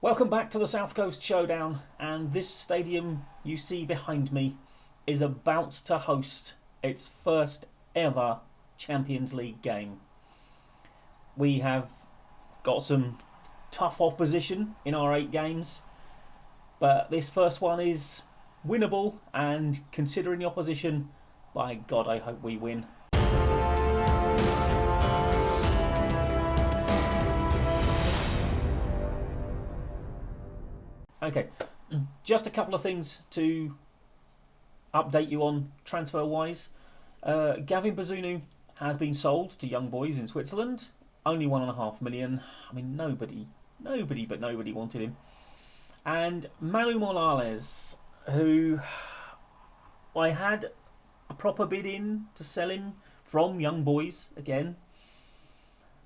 Welcome back to the South Coast Showdown, and this stadium you see behind me is about to host its first ever Champions League game. We have got some tough opposition in our 8 games, but this first one is winnable, and considering the opposition, by God I hope we win. Okay, just a couple of things to update you on transfer-wise. Gavin Bazunu has been sold to Young Boys in Switzerland. Only 1.5 million. I mean, nobody wanted him. And Manu Morales, who I had a proper bid in to sell him from Young Boys again.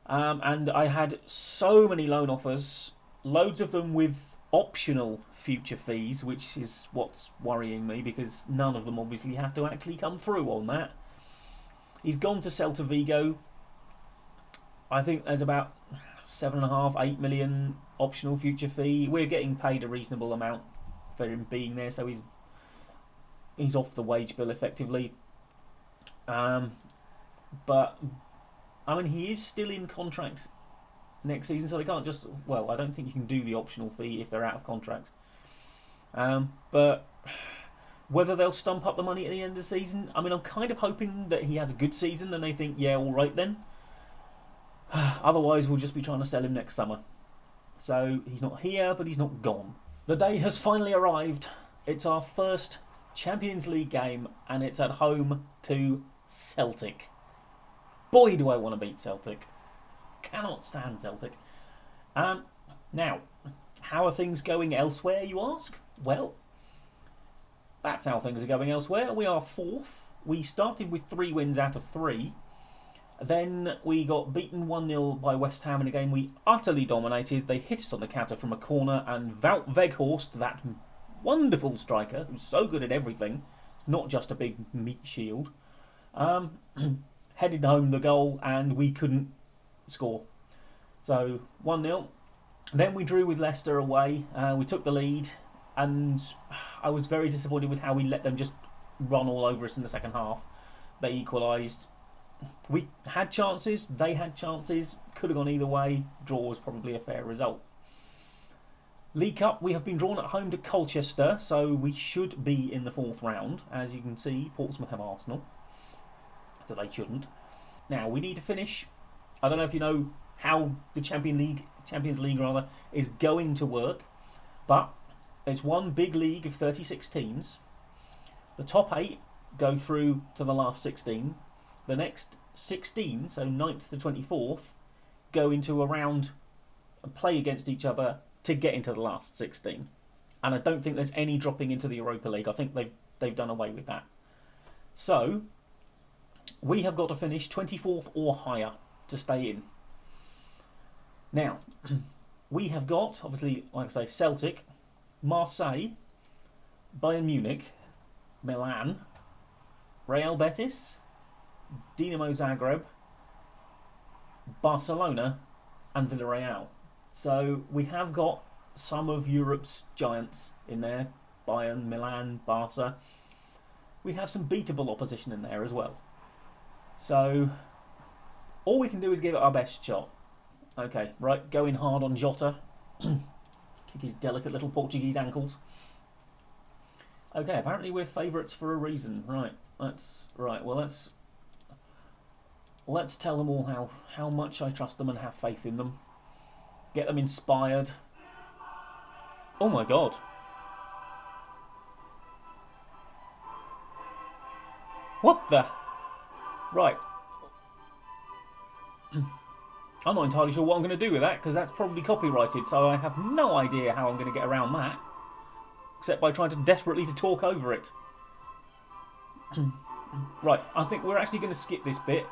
And I had so many loan offers, loads of them with optional future fees, which is what's worrying me because none of them obviously have to actually come through on that. He's gone to Celta Vigo. I think there's about 7.5, 8 million optional future fee. We're getting paid a reasonable amount for him being there, so he's off the wage bill effectively. But I mean, he is still in contract next season, so they can't just... Well, I don't think you can do the optional fee if they're out of contract. But whether they'll stump up the money at the end of the season, I mean, I'm kind of hoping that he has a good season and they think, yeah, all right then. Otherwise, we'll just be trying to sell him next summer. So he's not here, but he's not gone. The day has finally arrived. It's our first Champions League game, and it's at home to Celtic. Boy, do I want to beat Celtic. Cannot stand Celtic. Now, how are things going elsewhere, you ask? Well, that's how things are going elsewhere. We are 4th. We started with 3 wins out of 3. Then we got beaten 1-0 by West Ham in a game we utterly dominated. They hit us on the counter from a corner, and Wout Weghorst, that wonderful striker, who's so good at everything, not just a big meat shield, headed home the goal, and we couldn't score. So 1-0. Then we drew with Leicester away. We took the lead, and I was very disappointed with how we let them just run all over us in the second half. They equalised. We had chances, they had chances, could have gone either way. Draw was probably a fair result. League Cup, we have been drawn at home to Colchester, so we should be in the 4th round. As you can see, Portsmouth have Arsenal, so they shouldn't. Now, we need to finish. I don't know if you know how the Champions League is going to work, but it's one big league of 36 teams. The top 8 go through to the last 16. The next 16, so 9th to 24th, go into a round and play against each other to get into the last 16. And I don't think there's any dropping into the Europa League. I think they've done away with that. So we have got to finish 24th or higher to stay in. Now, we have got, obviously, like I say, Celtic, Marseille, Bayern Munich, Milan, Real Betis, Dinamo Zagreb, Barcelona, and Villarreal. So we have got some of Europe's giants in there. Bayern, Milan, Barca. We have some beatable opposition in there as well. So all we can do is give it our best shot. Okay, right, going hard on Jota. Kick his delicate little Portuguese ankles. Okay, apparently we're favourites for a reason. Right, let's tell them all how much I trust them and have faith in them. Get them inspired. Oh my God. What the? Right. I'm not entirely sure what I'm going to do with that, because that's probably copyrighted, so I have no idea how I'm going to get around that, except by trying to desperately to talk over it. Right, I think we're actually going to skip this bit.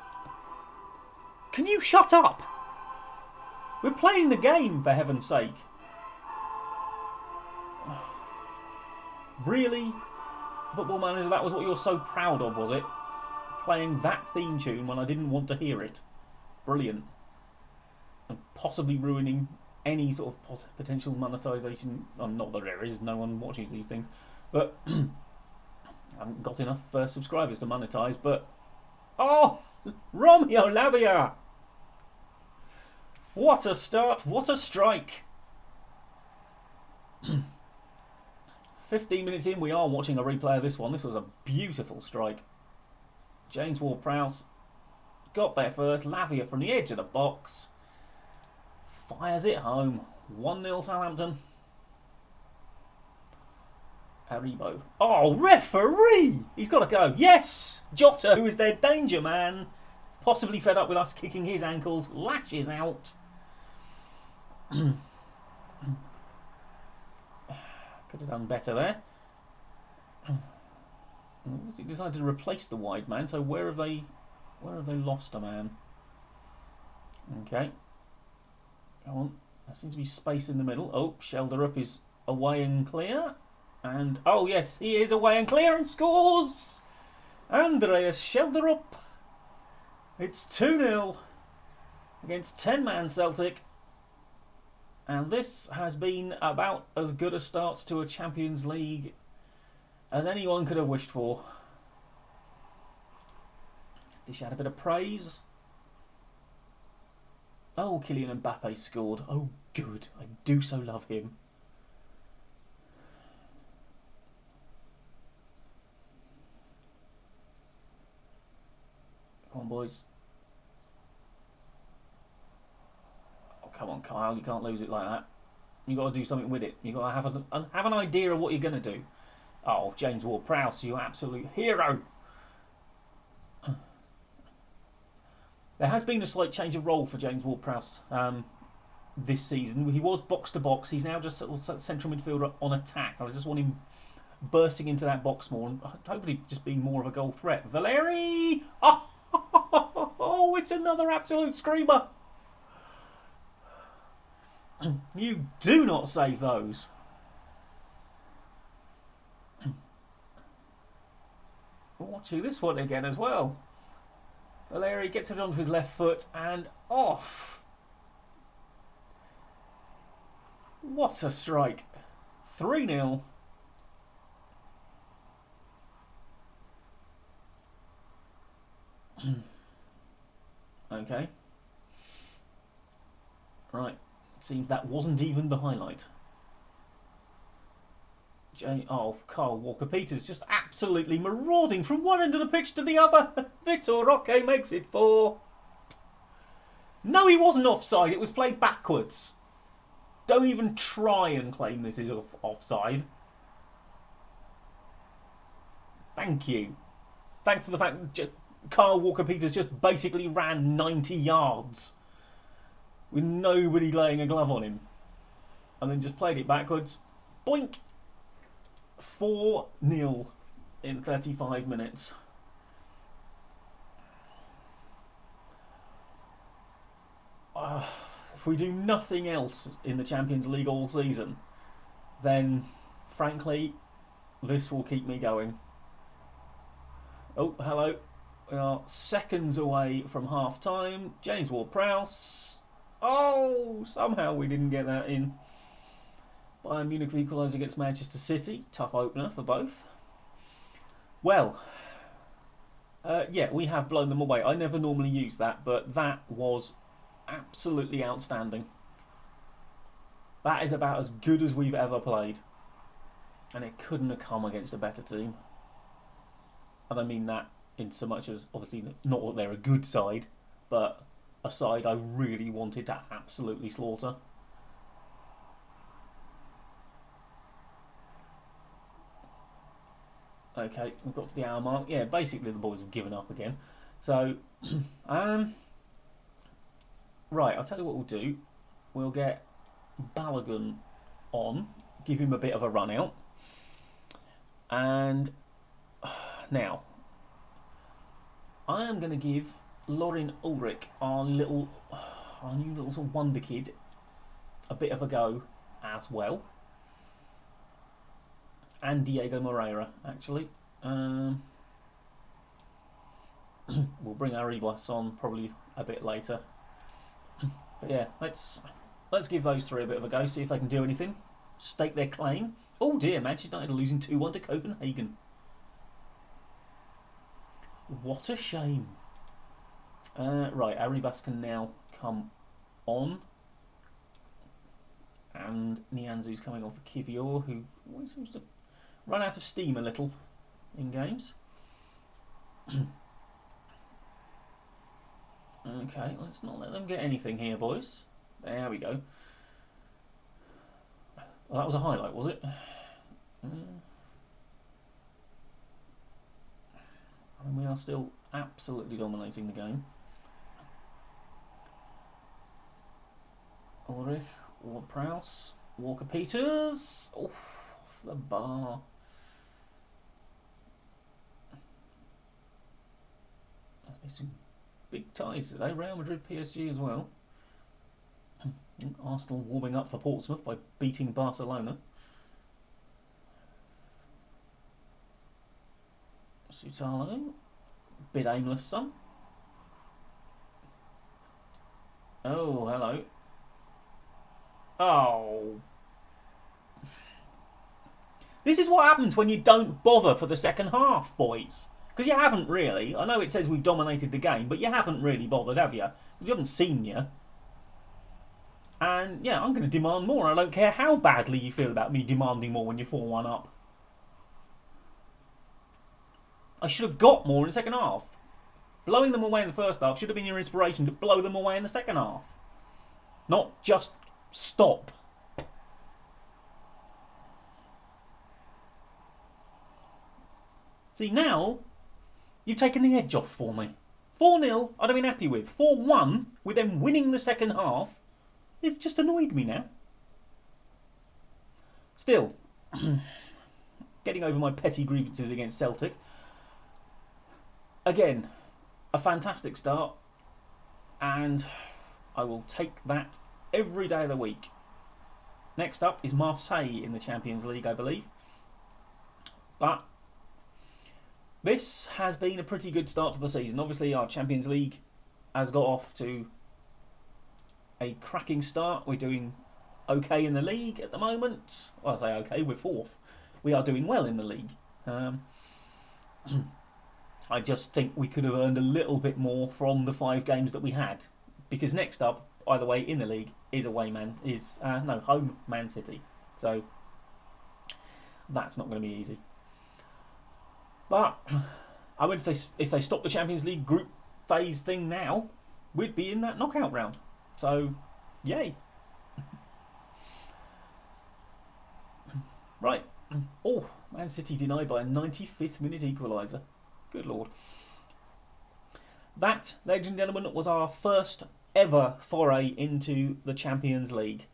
Can you shut up? We're playing the game, for heaven's sake. Really? Football Manager, that was what you were so proud of, was it? Playing that theme tune when I didn't want to hear it. Brilliant. And possibly ruining any sort of potential monetisation. Not that there is, no one watches these things, but I haven't got enough subscribers to monetise. But oh, Romeo Lavia! What a start! What a strike! 15 minutes in, we are watching a replay of this one. This was a beautiful strike. James Ward-Prowse got there first. Lavia from the edge of the box fires it home. 1-0 Southampton. Aribo. Oh, referee! He's got to go. Yes! Jota, who is their danger man, possibly fed up with us kicking his ankles, lashes out. Could have done better there. He decided to replace the wide man. So where have they lost a man? Okay. Go on. There seems to be space in the middle. Oh, Shelderup is away and clear. And oh yes, he is away and clear and scores. Andreas Shelderup. It's 2-0 against 10-man Celtic. And this has been about as good a start to a Champions League as anyone could have wished for. Dish out a bit of praise. Oh, Kylian Mbappe scored. Oh, good. I do so love him. Come on, boys. Come on, Kyle, you can't lose it like that. You've got to do something with it. You've got to have an idea of what you're going to do. Oh, James Ward-Prowse, you absolute hero. There has been a slight change of role for James Ward-Prowse this season. He was box-to-box. He's now just central midfielder on attack. I just want him bursting into that box more and hopefully just being more of a goal threat. Valeri! Oh, it's another absolute screamer. You do not save those. Watch this one again as well. Valeri gets it onto his left foot and off. What a strike. 3-0. Okay. Right. Seems that wasn't even the highlight. Carl Walker-Peters just absolutely marauding from one end of the pitch to the other. Vitor Roque makes it 4. No, he wasn't offside. It was played backwards. Don't even try and claim this is offside. Thank you. Thanks for the fact that Carl Walker-Peters just basically ran 90 yards with nobody laying a glove on him. And then just played it backwards. Boink! 4-0 in 35 minutes. If we do nothing else in the Champions League all season, then frankly, this will keep me going. Oh, hello. We are seconds away from half time. James Ward-Prowse. Oh, somehow we didn't get that in. Bayern Munich equalised against Manchester City. Tough opener for both. Well, yeah, we have blown them away. I never normally use that, but that was absolutely outstanding. That is about as good as we've ever played. And it couldn't have come against a better team. And I mean that in so much as, obviously, not that they're a good side, but a side I really wanted to absolutely slaughter. Okay, we've got to the hour mark. Yeah, basically the boys have given up again. So, right, I'll tell you what we'll do. We'll get Balogun on, give him a bit of a run out. And now, I am going to give Lorin Ulrich, our new little sort of wonder kid, a bit of a go as well. And Diego Moreira, actually. We'll bring Arribas on probably a bit later. But yeah, let's let's give those three a bit of a go, see if they can do anything. Stake their claim. Oh dear, Manchester United are losing 2-1 to Copenhagen. What a shame. Right, Arribas can now come on. And Nianzu's coming on for Kivior, who always seems to run out of steam a little in games. Okay, let's not let them get anything here, boys. There we go. Well, that was a highlight, was it? And we are still absolutely dominating the game. Ulrich, Ward-Prowse, Walker-Peters. Off the bar. There's been some big ties today. Real Madrid, PSG as well. Arsenal warming up for Portsmouth by beating Barcelona. Sutalo. Bit aimless, son. Oh, hello. Oh. This is what happens when you don't bother for the second half, boys. Because you haven't really. I know it says we've dominated the game, but you haven't really bothered, have you? You haven't seen you. And, yeah, I'm going to demand more. I don't care how badly you feel about me demanding more when you're 4-1 up. I should have got more in the second half. Blowing them away in the first half should have been your inspiration to blow them away in the second half. Not just stop. See, now, you've taken the edge off for me. 4-0, I'd have been happy with. 4-1, with them winning the second half, it's just annoyed me now. Still, getting over my petty grievances against Celtic. Again, a fantastic start, and I will take that every day of the week. Next up is Marseille in the Champions League, I believe. But this has been a pretty good start to the season. Obviously, our Champions League has got off to a cracking start. We're doing okay in the league at the moment. Well, I say okay, we're fourth. We are doing well in the league. I just think we could have earned a little bit more from the 5 games that we had. Because next up, by the way, in the league is home Man City. So that's not going to be easy. But I mean, if they stop the Champions League group phase thing now, we'd be in that knockout round. So, yay. Right. Oh, Man City denied by a 95th minute equaliser. Good Lord. That, ladies and gentlemen, was our first ever foray into the Champions League.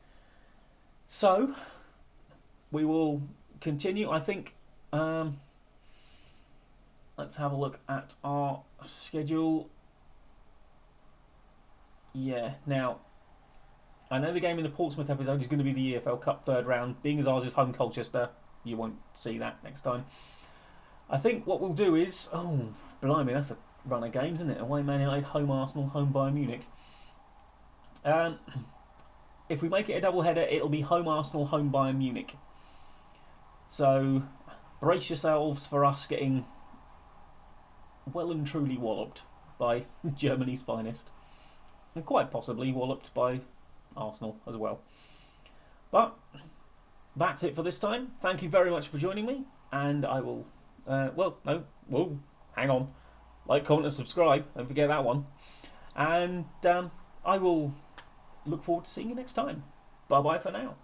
So, we will continue. I think, let's have a look at our schedule. Yeah, now, I know the game in the Portsmouth episode is going to be the EFL Cup third round. Being as ours is home Colchester, you won't see that next time. I think what we'll do is... Oh, blimey, that's a run of games, isn't it? Away Man United, home Arsenal, home Bayern Munich. If we make it a double-header, it'll be home Arsenal, home Bayern Munich. So, brace yourselves for us getting well and truly walloped by Germany's finest. And quite possibly walloped by Arsenal as well. But that's it for this time. Thank you very much for joining me. And I will... hang on. Like, comment and subscribe. Don't forget that one. And I will look forward to seeing you next time. Bye-bye for now.